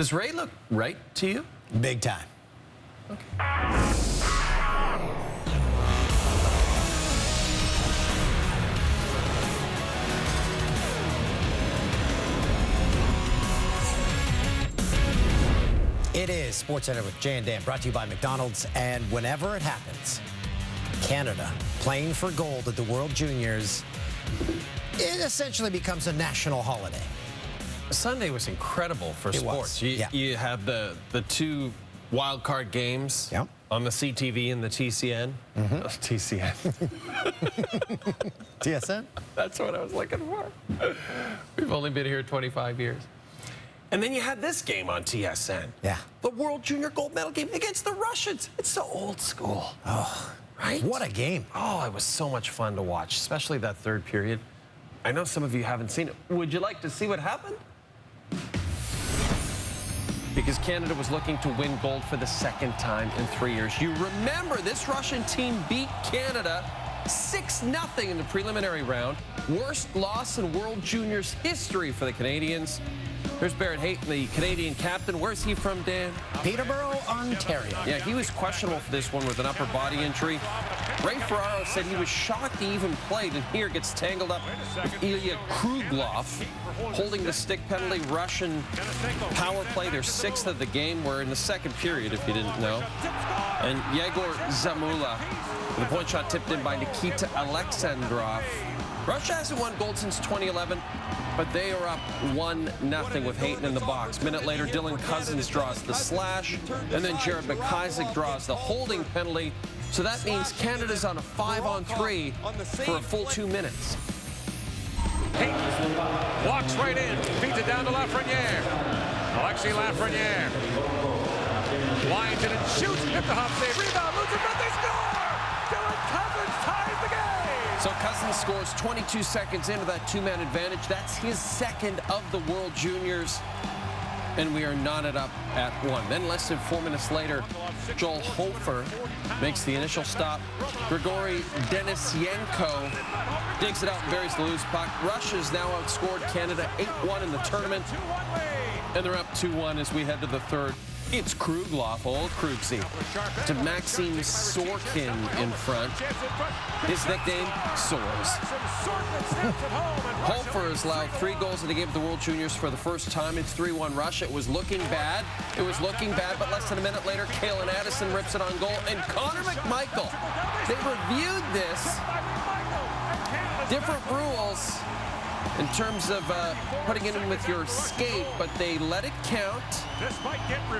Does Ray look right to you? Big time. It is SportsCenter with Jay and Dan, brought to you by McDonald's. And whenever it happens, Canada playing for gold at the World Juniors, it essentially becomes a national holiday. Sunday was incredible for sports. You had the two wild card games on the CTV and the TCN. TCN. TSN? That's what I was looking for. We've only been here 25 years. And then you had this game on TSN. Yeah. The World Junior Gold Medal game against the Russians. It's so old school. Oh, right? What a game. Oh, it was so much fun to watch, especially that third period. I know some of you haven't seen it. Would you like to see what happened? Because Canada was looking to win gold for the second time in 3 years. You remember this Russian team beat Canada 6-0 in the preliminary round. Worst loss in World Juniors history for the Canadians. There's Barrett Hayton, the Canadian captain. Where's he from, Dan? Peterborough, Ontario. Yeah, he was questionable for this one with an upper body injury. Ray Ferraro said he was shocked he even played, and here gets tangled up with Ilya Krugloff, holding the stick penalty. Russian power play, their sixth of the game. We're in the second period, if you didn't know. And Yegor Zamula, the point shot tipped in by Nikita Alexandrov. Russia hasn't won gold since 2011, but they are up 1-0 with Hayton in the box. Minute later, Dylan Cousins draws the slash, and then Jared McIsaac draws the holding penalty. So that means Canada's on a 5-on-3 for a full 2 minutes. Hayton walks right in, feeds it down to Lafreniere. Alexis Lafreniere winds it and shoots. Hit the hop save, rebound, moves it, but they score! Dylan Cousins ties the game! So Cousins scores 22 seconds into that two-man advantage. That's his second of the World Juniors. And we are knotted up at 1. Then less than 4 minutes later, Joel Hofer makes the initial stop. Grigory Denisyenko digs it out and buries the loose puck. Russia's now outscored Canada 8-1 in the tournament. And they're up 2-1 as we head to the third. It's Krugloff, old Krugsy, to Maxim Sorkin in front. His nickname, Sores. Hofer has allowed 3 goals in the game of the World Juniors for the first time. It's 3-1 Russia. It was looking bad. But less than a minute later, Kalen Addison rips it on goal. And Connor McMichael, they reviewed this. Different rules in terms of putting it in with your skate, but they let it count.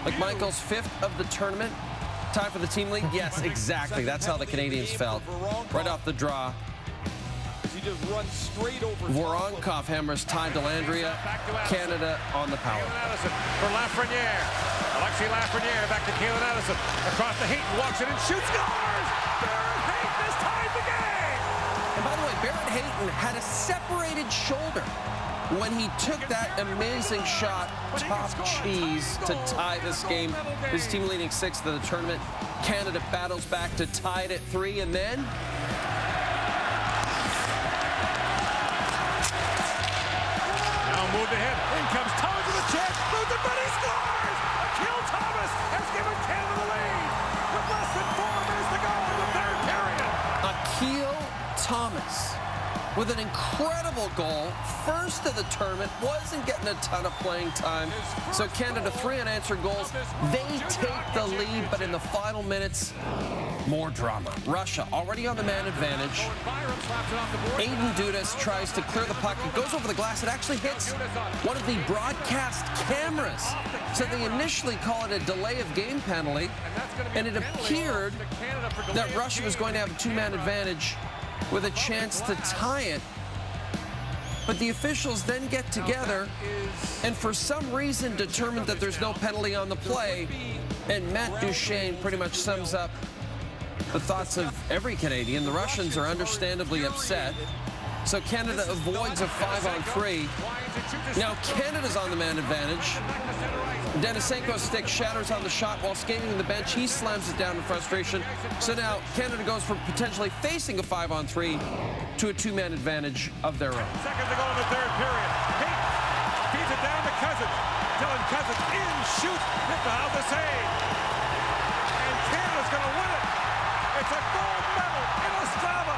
McMichael's 5th of the tournament. Time for the team lead? Yes, exactly. That's how the Canadians felt. Right off the draw. Voronkov hammers tied to Landria. Canada on the power. For Lafreniere. Alexis Lafreniere back to Kalen Addison. Across the Hayton, walks it and shoots, scores! Barrett Hayton has tied the game! And by the way, Barrett Hayton had a separated shoulder when he took that amazing shot, top cheese, to tie this game. His team leading 6th of the tournament. Canada battles back to tie it at 3, and then now moved ahead. In comes Thomas with a chance. Moves it, but he scores! Akil Thomas has given Canada the lead with less than 4 minutes to go in the third period. Akil Thomas with an incredible goal. First of the tournament, wasn't getting a ton of playing time. So Canada 3 unanswered goals. They take the lead, but in the final minutes, more drama. Russia already on the man advantage. Aiden Dudas tries to clear the puck. It goes over the glass. It actually hits one of the broadcast cameras. So they initially call it a delay of game penalty, and it appeared that Russia was going to have a 2-man advantage with a chance to tie it. But the officials then get together and for some reason determined that there's no penalty on the play. And Matt Duchene pretty much sums up the thoughts of every Canadian. The Russians are understandably upset. So Canada avoids a 5-on-3. Now Canada's on the man advantage. Denisenko's stick shatters on the shot while skating to the bench. He slams it down in frustration. So now Canada goes from potentially facing a 5-on-3 to a 2-man advantage of their own. Seconds to go in the third period. Hayton feeds it down to Cousins. Dylan Cousins in, to have the save. And Canada's going to win it. It's a gold medal in Ostrava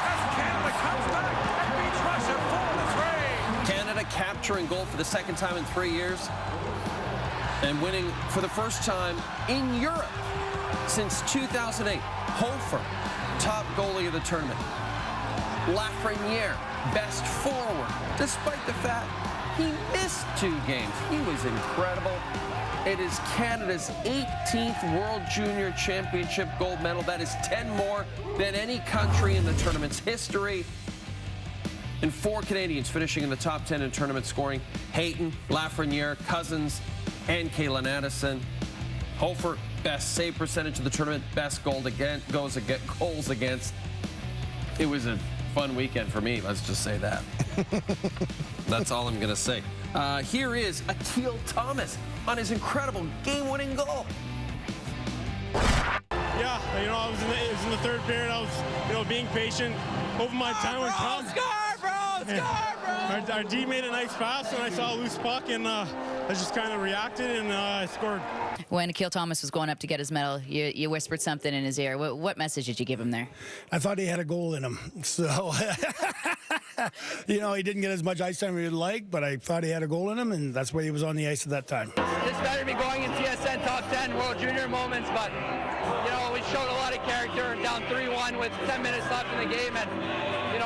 as Canada comes back and beats Russia 4-3. Canada capturing gold for the second time in 3 years and winning for the first time in Europe since 2008. Hofer, top goalie of the tournament. Lafreniere, best forward, despite the fact he missed 2 games. He was incredible. It is Canada's 18th World Junior Championship gold medal. That is 10 more than any country in the tournament's history. And 4 Canadians finishing in the top 10 in tournament scoring: Hayton, Lafreniere, Cousins, and Calen Addison. Hofer, best save percentage of the tournament, best goals against. It was a fun weekend for me, let's just say that. That's all I'm going to say. Here is Akil Thomas on his incredible game-winning goal. Yeah, it was in the third period. I was, being patient, hoping my time would come. Score, bro! Score, bro! Our D made a nice pass, and I saw a loose puck, and I just kind of reacted, and I scored. When Akil Thomas was going up to get his medal, you whispered something in his ear. What message did you give him there? I thought he had a goal in him. So, he didn't get as much ice time as he'd like, but I thought he had a goal in him, and that's why he was on the ice at that time. This better be going in TSN top 10 World Junior moments, but, we showed a lot of character, down 3-1 with 10 minutes left in the game, and,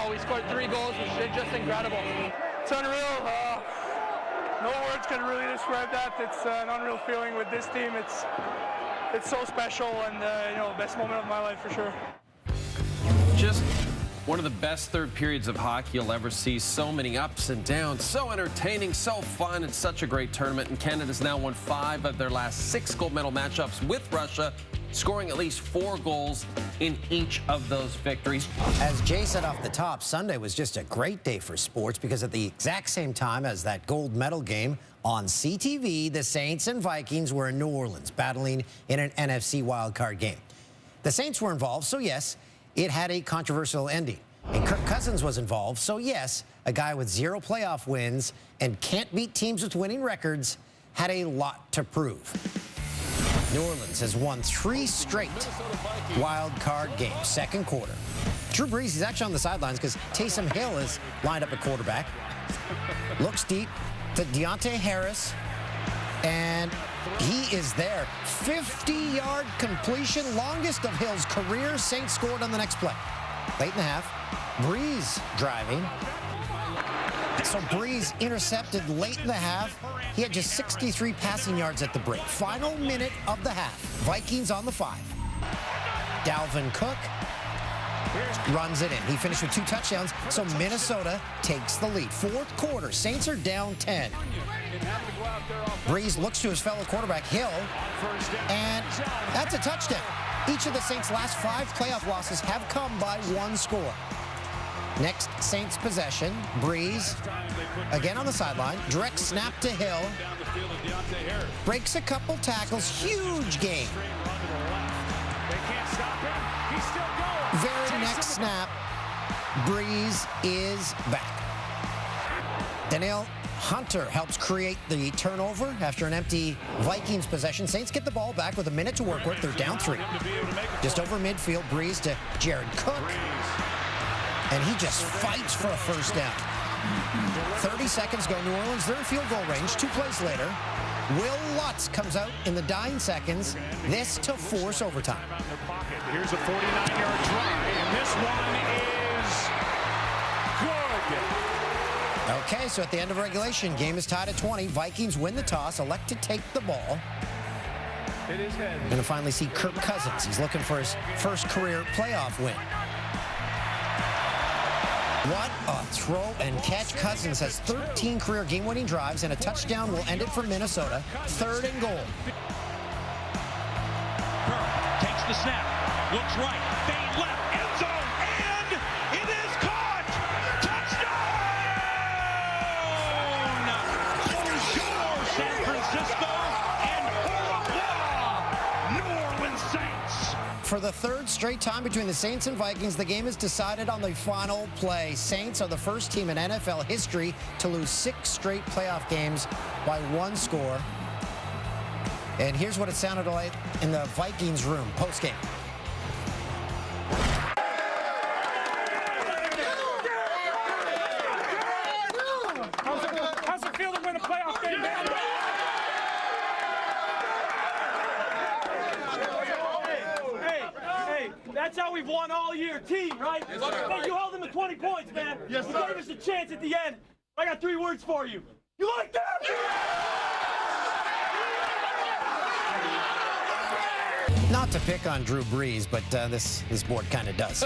we scored 3 goals, which is just incredible. It's unreal. No words can really describe that. It's an unreal feeling with this team. It's so special, and best moment of my life for sure. Just one of the best third periods of hockey you'll ever see. So many ups and downs, so entertaining, so fun. It's such a great tournament, and Canada's now won 5 of their last 6 gold medal matchups with Russia, scoring at least 4 goals in each of those victories. As Jay said off the top, Sunday was just a great day for sports because at the exact same time as that gold medal game on CTV, the Saints and Vikings were in New Orleans battling in an NFC wildcard game. The Saints were involved, so yes, it had a controversial ending. And Kirk Cousins was involved, so yes, a guy with 0 playoff wins and can't beat teams with winning records had a lot to prove. New Orleans has won 3 straight wild card games, second quarter. Drew Brees is actually on the sidelines because Taysom Hill is lined up at quarterback. Looks deep to Deontay Harris, and he is there. 50-yard completion, longest of Hill's career. Saints scored on the next play. Late in the half, Brees driving. So Brees intercepted late in the half. He had just 63 passing yards at the break. Final minute of the half. Vikings on the 5. Dalvin Cook runs it in. He finished with 2 touchdowns, so Minnesota takes the lead. Fourth quarter, Saints are down 10. Brees looks to his fellow quarterback, Hill, and that's a touchdown. Each of the Saints' last 5 playoff losses have come by 1 score. Next Saints possession, Brees again on the sideline, direct snap to Hill, breaks a couple tackles, huge gain. Very next snap, Brees is back. Danielle Hunter helps create the turnover after an empty Vikings possession. Saints get the ball back with a minute to work with. They're down 3. Just over midfield, Brees to Jared Cook. And he just fights for a first down. 30 seconds go. New Orleans, they're in field goal range. 2 plays later, Will Lutz comes out in the dying seconds. This to force overtime. Here's a 49-yard try, and this one is good. Okay, so at the end of regulation, game is tied at 20. Vikings win the toss, elect to take the ball. We're going to finally see Kirk Cousins. He's looking for his first career playoff win. What a throw and catch. Cousins has 13 career game-winning drives, and a touchdown will end it for Minnesota. 3rd and goal. Kirk takes the snap, looks right, fade left, end zone, and it is caught! Touchdown! Bonjour, San Francisco, and au revoir, New Orleans Saints! For the 3rd straight time between the Saints and Vikings, the game is decided on the final play. Saints are the first team in NFL history to lose 6 straight playoff games by 1 score. And here's what it sounded like in the Vikings room post-game. How's it feel to win a playoff game, man? Hey, that's how we've won all year. Team, right? Hey, you held them to 20 points, man. Yes, sir. You gave us a chance at the end. I got 3 words for you. You like that? Not to pick on Drew Brees, but this board kind of does.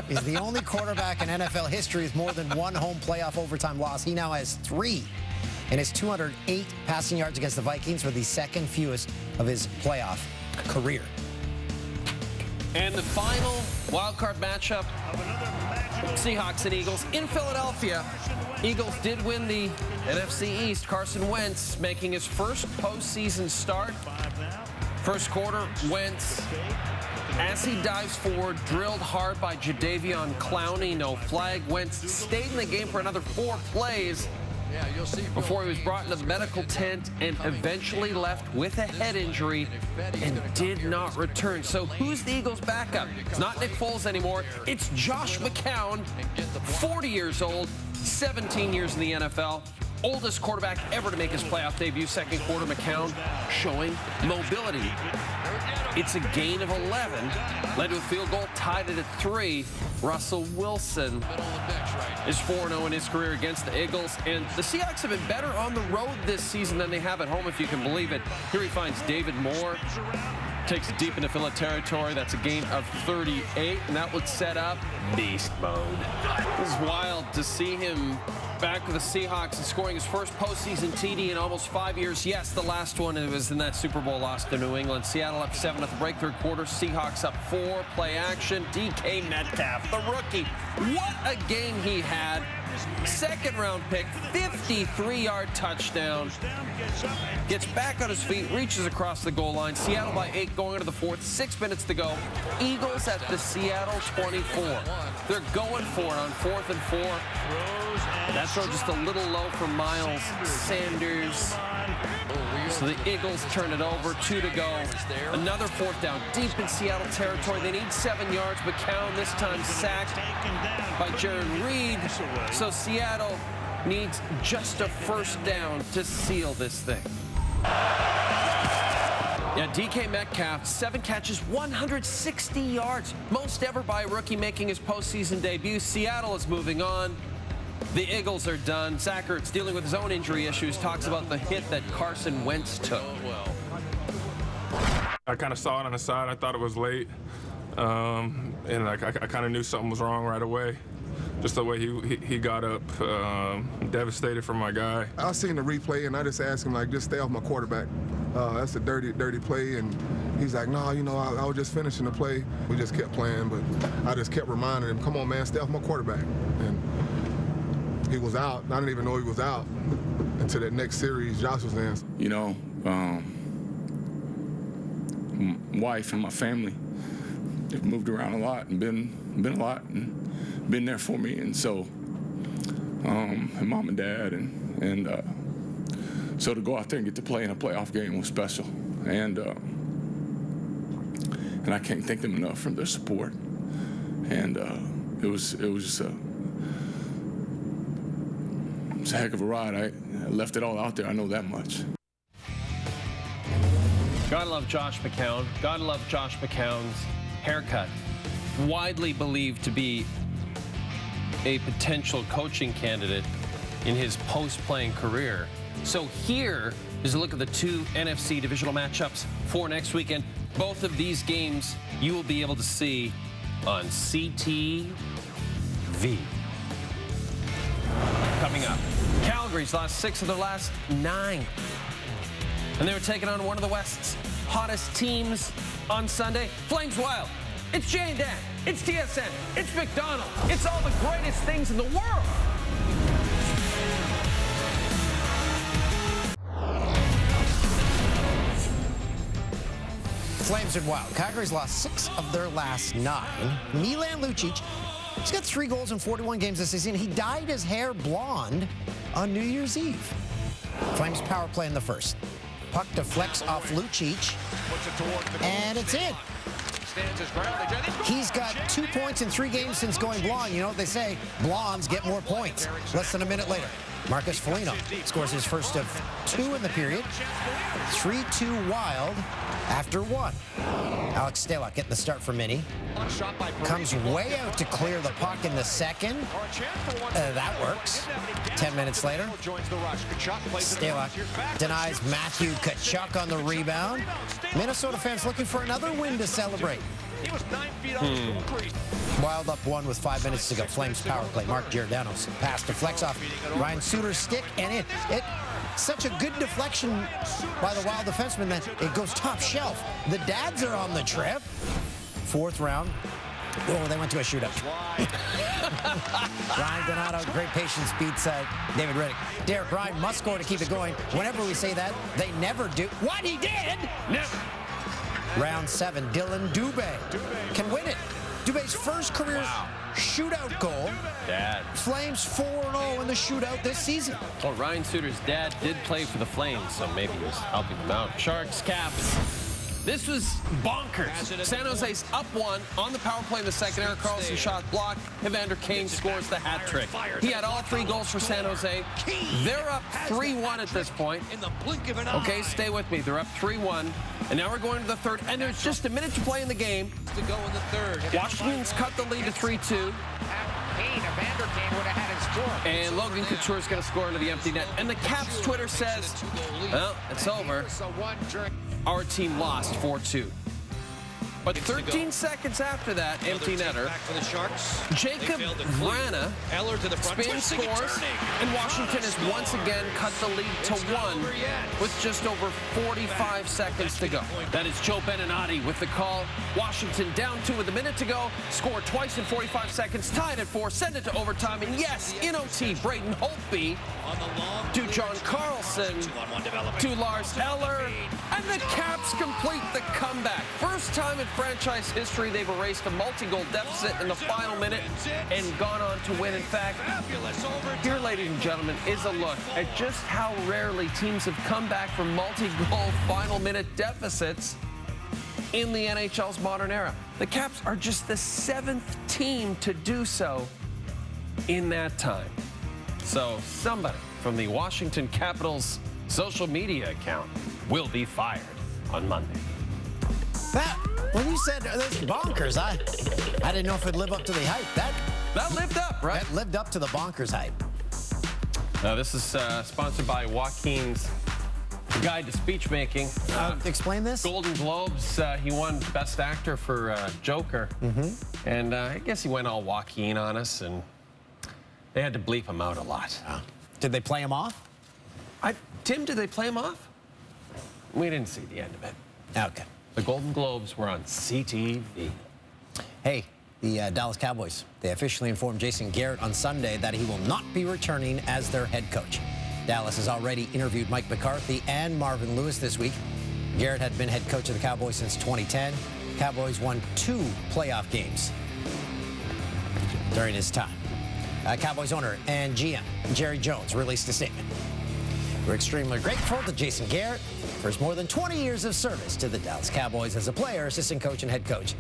He's the only quarterback in NFL history with more than 1 home playoff overtime loss. He now has 3. And his 208 passing yards against the Vikings were the second fewest of his playoff career. And the final wild-card matchup, Seahawks and Eagles in Philadelphia. Eagles did win the NFC East. Carson Wentz making his first postseason start. First quarter, Wentz, as he dives forward, drilled hard by Jadeveon Clowney. No flag. Wentz stayed in the game for another 4 plays before he was brought into the medical tent and eventually left with a head injury and did not return. So who's the Eagles' backup? It's not Nick Foles anymore. It's Josh McCown, 40 years old, 17 years in the NFL. Oldest quarterback ever to make his playoff debut. Second quarter, McCown showing mobility. It's a gain of 11. Led to a field goal, tied it at 3. Russell Wilson is 4-0 in his career against the Eagles. And the Seahawks have been better on the road this season than they have at home, if you can believe it. Here he finds David Moore. Takes it deep into Philly territory. That's a gain of 38, and that would set up beast mode. It was wild to see him back with the Seahawks and scoring his first postseason TD in almost 5 years. Yes, the last one was in that Super Bowl loss to New England. Seattle up 7 at the break, third quarter. Seahawks up 4. Play action. DK Metcalf, the rookie. What a game he had. Second round pick, 53-yard touchdown. Gets back on his feet, reaches across the goal line. Seattle by 8 going into the 4th. 6 minutes to go. Eagles at the Seattle 24. They're going for it on 4th and 4. That throw just a little low for Miles Sanders. So the Eagles turn it over. 2 to go. Another 4th down deep in Seattle territory. They need 7 yards. McCown this time sacked by Jared Reed. So Seattle needs just a first down to seal this thing. Yeah, DK Metcalf, 7 catches, 160 yards. Most ever by a rookie making his postseason debut. Seattle is moving on. The Eagles are done. Zach Ertz, dealing with his own injury issues, talks about the hit that Carson Wentz took. I kind of saw it on the side. I thought it was late. And I kind of knew something was wrong right away. Just the way he got up, devastated for my guy. I seen the replay, and I just asked him, like, just stay off my quarterback. That's a dirty play. And he's like, no, you know, I was just finishing the play. We just kept playing, but I just kept reminding him, come on, man, stay off my quarterback. And he was out. I didn't even know he was out until that next series Josh was in. You know, my wife and my family have moved around a lot and been a lot and been there for me, and so and mom and dad, and so to go out there and get to play in a playoff game was special, and I can't thank them enough for their support, and it was just it's a heck of a ride. I left it all out there. I know that much. Gotta love Josh McCown. Gotta love Josh McCown's haircut. Widely believed to be a potential coaching candidate in his post-playing career. So here is a look at the 2 NFC divisional matchups for next weekend. Both of these games you will be able to see on CTV. Coming up, Calgary's lost 6 of their last 9. And they were taking on one of the West's hottest teams on Sunday. Flames Wild. It's Jay and Dan. It's TSN. It's McDonald's. It's all the greatest things in the world. Flames and Wild. Calgary's lost 6 of their last 9. Milan Lucic, he's got 3 goals in 41 games this season. He dyed his hair blonde on New Year's Eve. Flames power play in the first. Puck deflects off Lucic, and it's in. He's got 2 points in 3 games since going blonde. You know what they say, blondes get more points. Less than a minute later, Marcus Foligno scores his first of 2 in the period. 3-2 Wild after 1. Alex Stalock getting the start for Mini. Comes way out to clear the puck in the second. That works. 10 minutes later, Stalock denies Matthew Tkachuk on the rebound. Minnesota fans looking for another win to celebrate. Wild up 1 with 5 minutes to go. Flames power play. Mark Giordano's pass deflects off Ryan Suter's stick, and it such a good deflection by the Wild defenseman that it goes top shelf. The dads are on the trip. 4th round. Oh, they went to a shootout. Ryan Donato, great patience, beats David Riddick. Derek Ryan must score to keep it going. Whenever we say that, they never do. What he did? No. Round 7, Dylan Dubé can win it. Dubé's first career shootout goal. Dad. Flames 4-0 in the shootout this season. Well, Ryan Suter's dad did play for the Flames, so maybe he was helping them out. Sharks, Caps. This was bonkers. San Jose's up 1 on the power play in the second. Erik Karlsson shot blocked. Evander Kane scores the hat trick. He had all 3 goals for San Jose. They're up 3-1 at this point. Okay, stay with me. They're up 3-1. And now we're going to the third. And there's just a minute to play in the game. Washington's cut the lead to 3-2. And Logan Couture is going to score into the empty net. And the Caps Twitter says, well, it's over. Our team lost 4-2. But 13 seconds after that, empty netter, Jacob Vrana spins, scores, and Washington has once again cut the lead to 1 with just over 45 seconds to go. That is Joe Beninati with the call. Washington down 2 with a minute to go, scored twice in 45 seconds, tied at 4, send it to overtime, and yes, in OT, Braden Holtby to John Carlson to Lars Eller, and the Caps complete the comeback. First time in franchise history they've erased a multi-goal deficit in the final minute and gone on to win. In fact, here, ladies and gentlemen, is a look at just how rarely teams have come back from multi-goal final minute deficits in the NHL's modern era. The Caps are just the 7th team to do so in that time. So somebody from the Washington Capitals social media account will be fired on Monday. That, when you said that's bonkers, I didn't know if it'd live up to the hype. That lived up, right? That lived up to the bonkers hype. Now, this is sponsored by Joaquin's Guide to Speech Making. Explain this. Golden Globes, he won Best Actor for Joker. And I guess he went all Joaquin on us, and they had to bleep him out a lot. Did they play him off? Tim, did they play him off? We didn't see the end of it. Okay. The Golden Globes were on CTV. Hey, the Dallas Cowboys, they officially informed Jason Garrett on Sunday that he will not be returning as their head coach. Dallas has already interviewed Mike McCarthy and Marvin Lewis this week. Garrett had been head coach of the Cowboys since 2010. Cowboys won 2 playoff games during his time. Cowboys owner and GM Jerry Jones released a statement. We're extremely grateful to Jason Garrett for his more than 20 years of service to the Dallas Cowboys as a player, assistant coach, and head coach.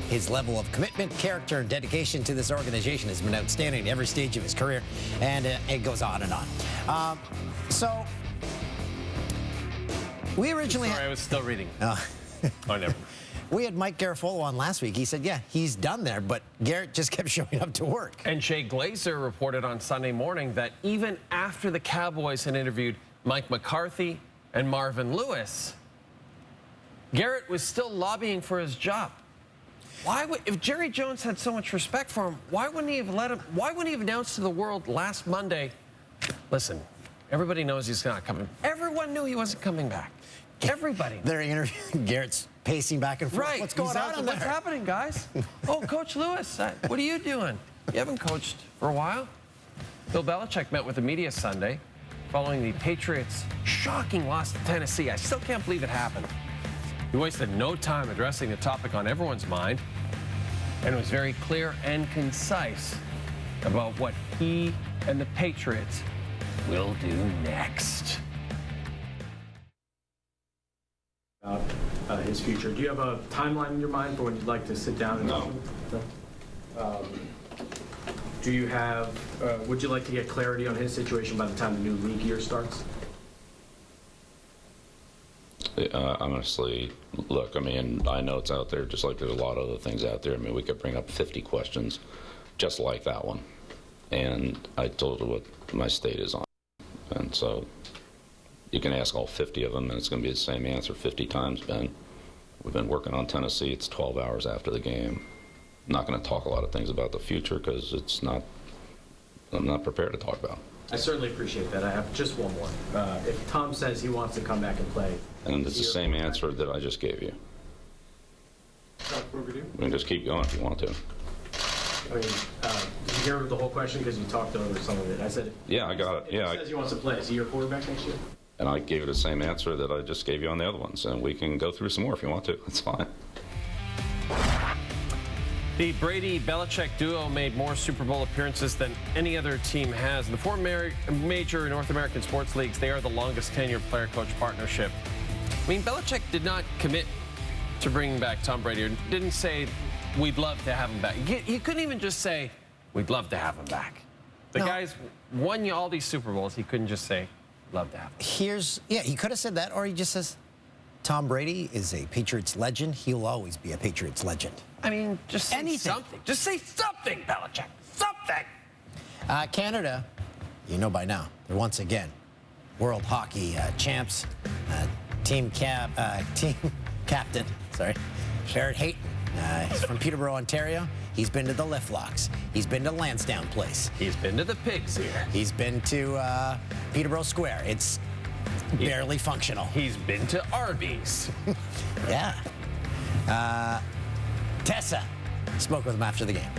His level of commitment, character, and dedication to this organization has been outstanding at every stage of his career, and it goes on and on. So, we originally... Sorry, I was still reading. Oh, never. We had Mike Garafolo on last week. He said, yeah, he's done there, but Garrett just kept showing up to work. And Jay Glazer reported on Sunday morning that even after the Cowboys had interviewed Mike McCarthy and Marvin Lewis, Garrett was still lobbying for his job. Why would, if Jerry Jones had so much respect for him, why wouldn't he have let him, why wouldn't he have announced to the world last Monday, listen, everybody knows he's not coming. Everyone knew he wasn't coming back. Everybody. They're interviewing, Garrett's pacing back and forth. Right. What's going on there? What's happening, guys? Oh, Coach Lewis, what are you doing? You haven't coached for a while. Bill Belichick met with the media Sunday following the Patriots' shocking loss to Tennessee. I still can't believe it happened. He wasted no time addressing the topic on everyone's mind and was very clear and concise about what he and the Patriots will do next. his future. Do you have a timeline in your mind for when you'd like to sit down and talk? No. Do you have, would you like to get clarity on his situation by the time the new league year starts? Honestly, look, I mean, I know it's out there just like there's a lot of other things out there. I mean, we could bring up 50 questions just like that one. And I told you what my state is on. And so you can ask all 50 of them, and it's going to be the same answer 50 times, Ben. We've been working on Tennessee. It's 12 hours after the game. I'm not going to talk a lot of things about the future because it's not, I'm not prepared to talk about. I certainly appreciate that. I have just one more. If Tom says he wants to come back and play. And it's the same answer that I just gave you. We can just keep going if you want to. I mean, did you hear the whole question? Because you talked over some of it. I said, yeah, I got it. Yeah. He says he wants to play. Is he your quarterback next year? And I gave it the same answer that I just gave you on the other ones. And we can go through some more if you want to. It's fine. The Brady-Belichick duo made more Super Bowl appearances than any other team has. In the four major North American sports leagues, they are the longest tenured player-coach partnership. I mean, Belichick did not commit to bringing back Tom Brady, or didn't say, we'd love to have him back. You couldn't even just say, we'd love to have him back. The guy's won you all these Super Bowls. He couldn't just say, love to have him. Yeah, he could have said that, or he just says, Tom Brady is a Patriots legend. He'll always be a Patriots legend. I mean, just say something. Just say something, Belichick. Something. Canada, you know by now, they're once again World Hockey champs. Team captain, Barrett Hayton. He's from Peterborough, Ontario. He's been to the Lift Locks. He's been to Lansdowne Place. He's been to the Pigs here. He's been to Peterborough Square. It's barely functional. He's been to Arby's. Yeah. Tessa spoke with him after the game.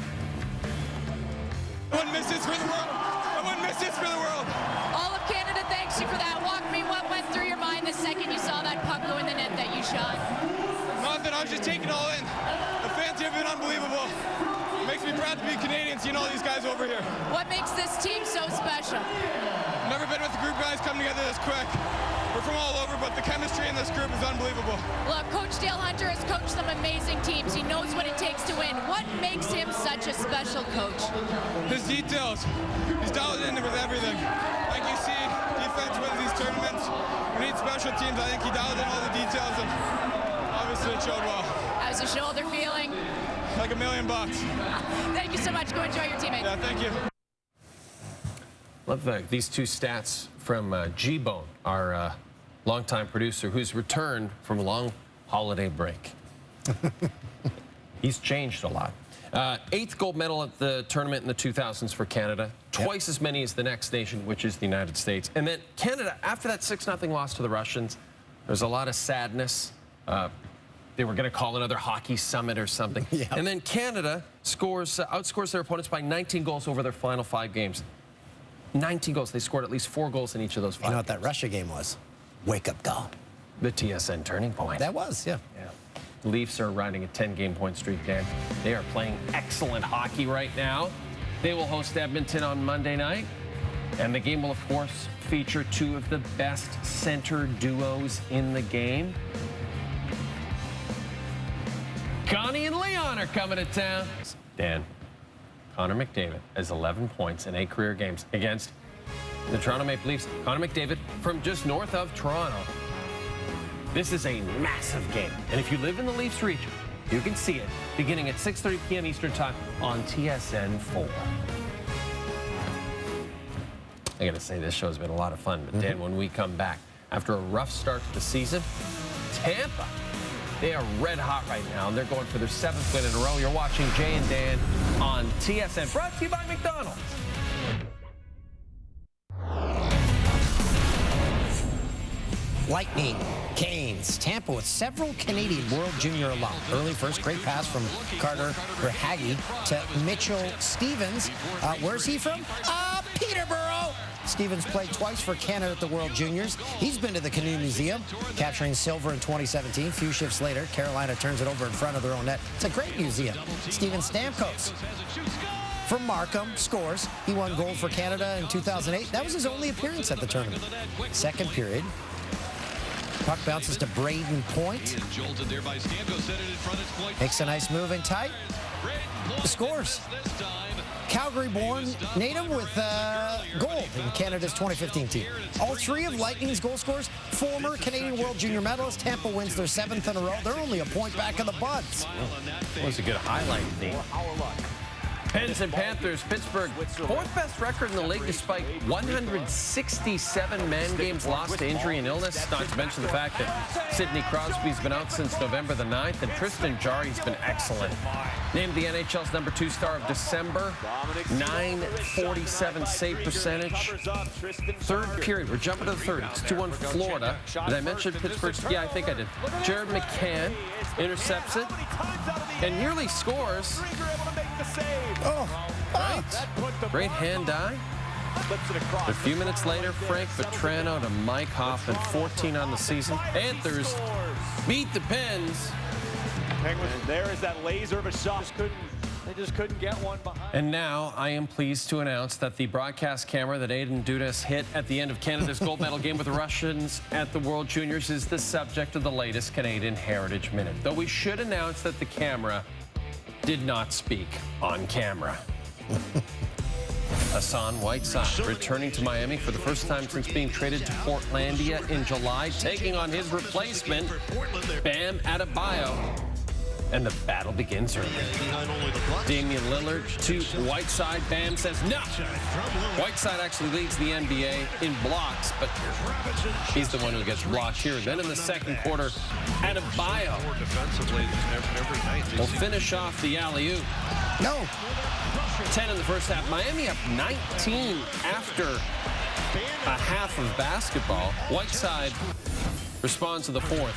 I wouldn't miss this for the world. I wouldn't miss this for the world. All of Canada thanks you for that. Walk me what went through your mind the second you saw that puck go in the net that you shot. Nothing. I was just taking it all in. The fans here have been unbelievable. It makes me proud to be Canadian, seeing all these guys over here. What makes this team so special? Never been with a group of guys come together this quick. We're from all over, but the chemistry in this group is unbelievable. Look, Coach Dale Hunter has coached some amazing teams. He knows what it takes to win. What makes him such a special coach? His details. He's dialed in with everything. Like you see, defense wins these tournaments. We need special teams. I think he dialed in all the details, and obviously it showed well. How's the shoulder feeling? Like $1 million. Thank you so much. Go enjoy your teammate. Yeah, thank you. Love these two stats from G-Bone, our longtime producer, who's returned from a long holiday break. He's changed a lot. 8th gold medal at the tournament in the 2000s for Canada. Twice as many as the next nation, which is the United States. And then Canada, after that 6-0 loss to the Russians, there's a lot of sadness. They were going to call another hockey summit or something. And then Canada outscores their opponents by 19 goals over their final 5 games. 19 goals. They scored at least 4 goals in each of those 5 You know what that Russia game was? Wake-up call. The TSN turning point. That was, yeah. The Leafs are riding a 10-game point streak, Dan. They are playing excellent hockey right now. They will host Edmonton on Monday night. And the game will, of course, feature 2 of the best center duos in the game. Connie and Leon are coming to town. Dan, Connor McDavid has 11 points in 8 career games against the Toronto Maple Leafs. Connor McDavid from just north of Toronto. This is a massive game. And if you live in the Leafs region, you can see it beginning at 6:30 p.m. Eastern Time on TSN 4. I got to say, this show's been a lot of fun. But Dan, when we come back, after a rough start to the season, Tampa, they are red hot right now, and they're going for their 7th win in a row. You're watching Jay and Dan on TSN, brought to you by McDonald's. Lightning, Canes, Tampa with several Canadian World Junior alum. Early first, great pass from Carter Verhaeghe to Mitchell Stevens. Where's he from? Peterborough. Stevens played twice for Canada at the World Juniors. He's been to the Canoe Museum, capturing silver in 2017. A few shifts later, Carolina turns it over in front of their own net. It's a great museum. Steven Stamkos from Markham scores. He won gold for Canada in 2008. That was his only appearance at the tournament. Second period. Puck bounces to Braden Point. Makes a nice move in tight. Scores. Calgary-born native with gold in Canada's 2015 team. All three of Lightning's goal scorers, former Canadian World Junior medalists. Tampa wins their 7th in a row. They're only a point back of the Buds. That was a good highlight theme. Pens and Panthers, Pittsburgh, 4th best record in the league despite 167 man games lost to injury and illness, not to mention the fact that Sidney Crosby's been out since November the 9th, and Tristan Jarry's been excellent. Named the NHL's #2 star of December, .947 save percentage. Third period, we're jumping to the third. It's 2-1 Florida. Did I mention Pittsburgh's? Yeah, I think I did. Jared McCann intercepts it and nearly scores. Right. Great hand-eye. A few minutes later, Frank Vetrano to Mike Hoffman, 14 on the season. Panthers beat the Pens. There is that laser of a shot. They just couldn't get one behind. And now I am pleased to announce that the broadcast camera that Aiden Dudas hit at the end of Canada's gold medal game with the Russians at the World Juniors is the subject of the latest Canadian Heritage Minute. Though we should announce that the camera did not speak on camera. Hassan Whiteside returning to Miami for the first time since being traded to Portlandia in July, taking on his replacement, Bam Adebayo. And the battle begins early. Damian Lillard to Whiteside. Bam says no. Whiteside actually leads the NBA in blocks, but he's the one who gets blocked here. Then in the second quarter, Adebayo will finish off the alley-oop. No. 10 in the first half. Miami up 19 after a half of basketball. Whiteside responds to the fourth.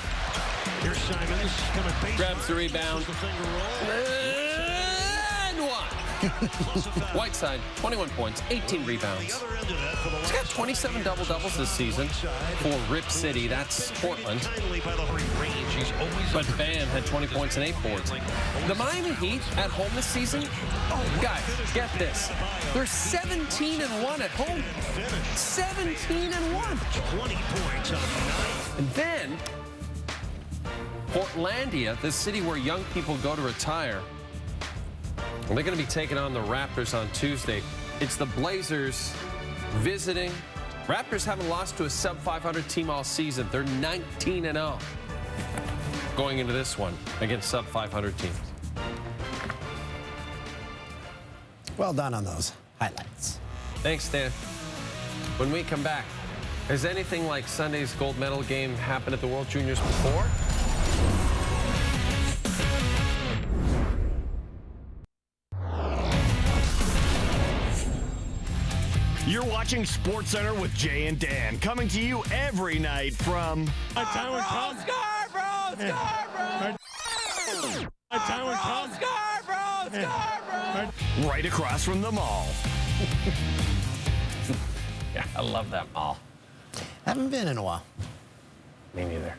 Here's Simons coming base. Grabs the rebound. And one. Whiteside, 21 points, 18 rebounds. He's got 27 double-doubles this season for Rip City. That's Portland. But Bam had 20 points and 8 boards. The Miami Heat at home this season, guys, get this. They're 17-1 at home. 17-1. 20 points on 9. And then Portlandia, the city where young people go to retire, they're going to be taking on the Raptors on Tuesday. It's the Blazers visiting. Raptors haven't lost to a sub-500 team all season. They're 19-0 going into this one against sub-500 teams. Well done on those highlights. Thanks, Dan. When we come back, has anything like Sunday's gold medal game happened at the World Juniors before? You're watching SportsCenter with Jay and Dan, coming to you every night from Scarborough! right across from the mall. Yeah, I love that mall. Haven't been in a while. Me neither.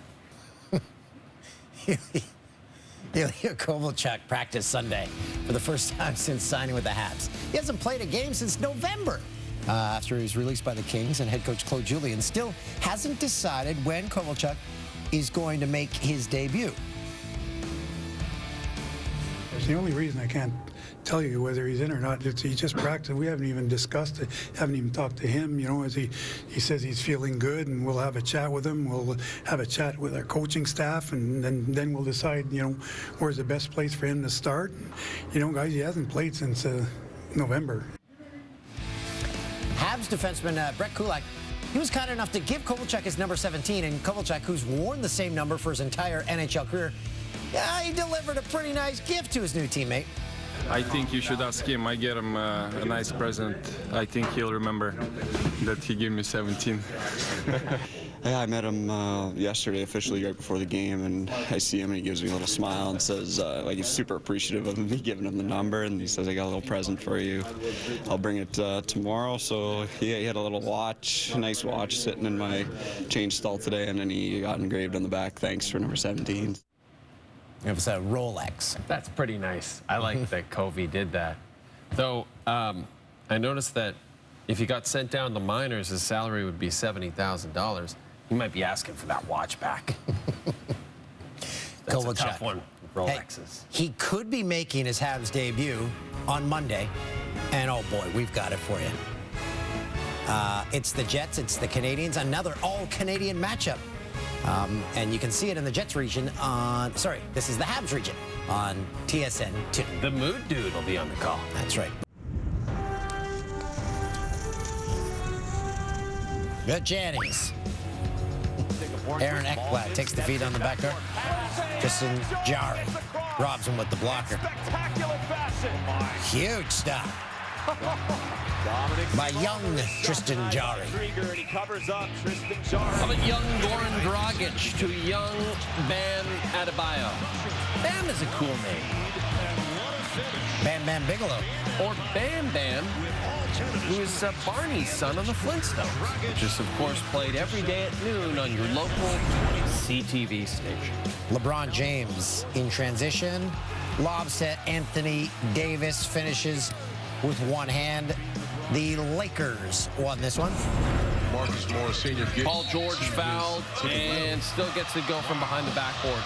Ilya Kovalchuk practiced Sunday for the first time since signing with the Habs. He hasn't played a game since November. After he was released by the Kings, and head coach Claude Julien still hasn't decided when Kovalchuk is going to make his debut. It's the only reason I can't tell you whether he's in or not. He just practiced. We haven't even discussed it, haven't even talked to him. You know, as he says he's feeling good, and we'll have a chat with him. We'll have a chat with our coaching staff, and then we'll decide, you know, where's the best place for him to start. You know, guys, he hasn't played since November. Habs defenseman Brett Kulak, he was kind enough to give Kovalchuk his number 17, and Kovalchuk, who's worn the same number for his entire NHL career, he delivered a pretty nice gift to his new teammate. I think you should ask him. I get him a nice present. I think he'll remember that he gave me 17. Yeah, I met him yesterday officially right before the game, and I see him and he gives me a little smile and says like he's super appreciative of me giving him the number, and he says, I got a little present for you. I'll bring it tomorrow. So yeah, he had a little watch, a nice watch sitting in my change stall today, and then he got engraved on the back, thanks for number 17. It was a Rolex. That's pretty nice. I like that Covey did that. Though, I noticed that if he got sent down the minors, his salary would be $70,000. You might be asking for that watch back. That's a tough one. Rolexes. Hey, he could be making his Habs debut on Monday, and oh boy, we've got it for you. It's the Jets, it's the Canadians, another all-Canadian matchup. And you can see it in the Jets region on, sorry, this is the Habs region on TSN 2. The Mood Dude will be on the call. That's right. Good Jannies. Aaron Ekblad takes the feed on the back door. Tristan Jarry robs him with the blocker. Huge stop by young Tristan Jarry. How about young Goran Dragic to young Bam Adebayo? Bam is a cool name. Bam Bam Bigelow. Or Bam Bam, who is Barney's son on the Flintstones, which is, of course, played every day at noon on your local CTV station. LeBron James in transition. Lobs to Anthony Davis, finishes with one hand. The Lakers won this one. Marcus Morris Sr. Paul George fouled and still gets to go from behind the backboard.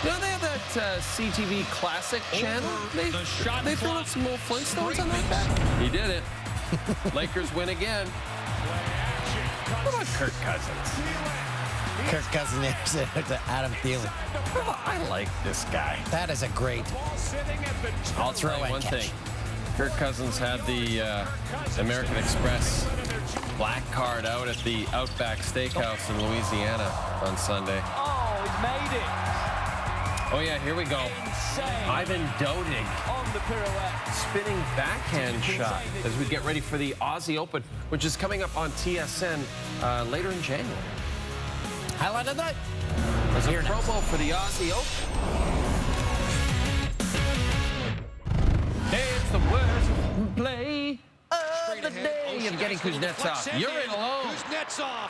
You know, they have that CTV Classic channel. They threw out some old Flintstones on that back. He did it. Lakers win again. What about Kirk Cousins? Kirk Cousins to Adam Thielen. I like this guy. That is a great I'll tell you one thing. Kirk Cousins had the American Express black card out at the Outback Steakhouse in Louisiana on Sunday. Oh, he made it. Oh, yeah, here we go. Ivan Dodig On the pirouette. spinning backhand shot as we get ready for the Aussie Open, which is coming up on TSN later in January. Highlight of the night. There's a promo for the Aussie Open. It's the worst play of the day. Evgeny Kuznetsov. You're in alone.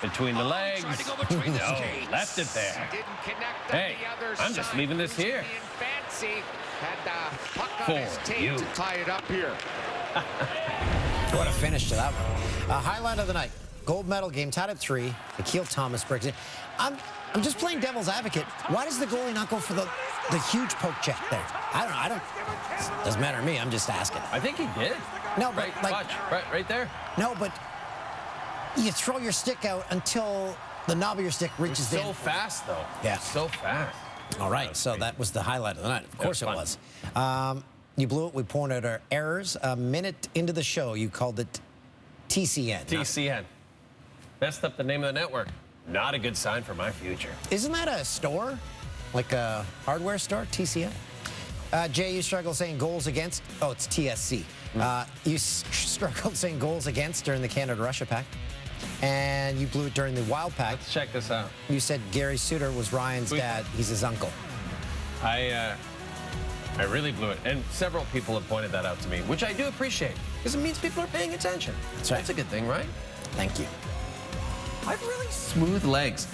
Between the legs. No, left it there. Hey, I'm just leaving this here. For you. Tie it up here. What a finish to that one. Highlight of the night. Gold medal game, tied at 3. Akil Thomas breaks it. I'm just playing devil's advocate. Why does the goalie not go for the huge poke check there? I don't. Doesn't matter to me. I'm just asking. I think he did. No, but right, watch, right there. No, but you throw your stick out until the knob of your stick reaches so down. Fast, though. Yeah. So fast. All right, so that was the highlight of the night. Of course it was. You blew it. We pointed our errors. A minute into the show, you called it TCN. TCN. Messed up the name of the network. Not a good sign for my future. Isn't that a store? Like a hardware store? TCN? Jay, you struggled saying goals against. Oh, it's TSC. You struggled saying goals against during the Canada-Russia pack. And you blew it during the Wild pack. Let's check this out. You said Gary Suter was Ryan's dad. He's his uncle. I really blew it. And several people have pointed that out to me, which I do appreciate, because it means people are paying attention. That's right. That's a good thing, right? Thank you. I have really smooth legs.